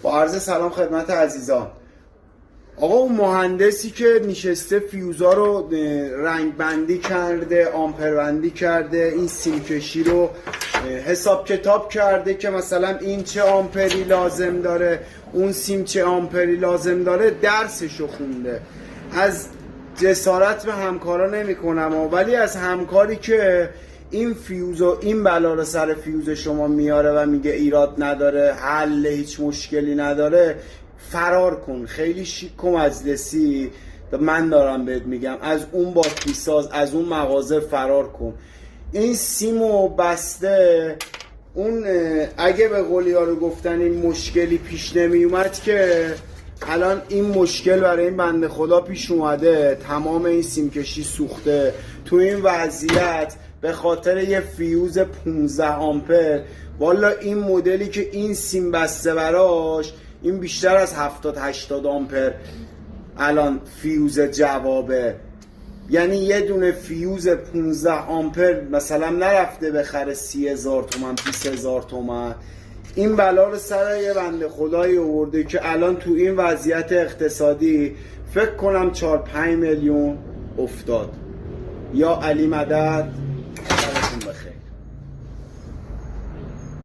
با عرض سلام خدمت عزیزان. آقا اون مهندسی که نشسته فیوزا رو رنگ بندی کرده، آمپر بندی کرده، این سیم کشی رو حساب کتاب کرده که مثلا این چه آمپری لازم داره، اون سیم چه آمپری لازم داره، درسشو خونده. از جسارت به همکارا نمی کنم، ولی از همکاری که این فیوز و این بلا رو سر فیوز شما میاره و میگه ایراد نداره، حل هیچ مشکلی نداره، فرار کن. خیلی شیک و مجلسی من دارم بهت میگم، از اون باتری ساز، از اون مغازه فرار کن. این سیمو بسته، اون اگه به قول یارو گفتن این مشکلی پیش نمی اومد که الان این مشکل برای این بنده خدا پیش اومده، تمام این سیم کشی سوخته. تو این وضعیت به خاطر یه فیوز 15 آمپر، والا این مدلی که این سیم بسته براش، این بیشتر از 70-80 آمپر الان فیوز جوابه. یعنی یه دونه فیوز 15 آمپر مثلا نرفته بخره 30,000 تومن 20,000 تومن. این بلا رو سر یه بنده خدایی آورده که الان تو این وضعیت اقتصادی فکر کنم 4-5 میلیون افتاد. یا علی مدد.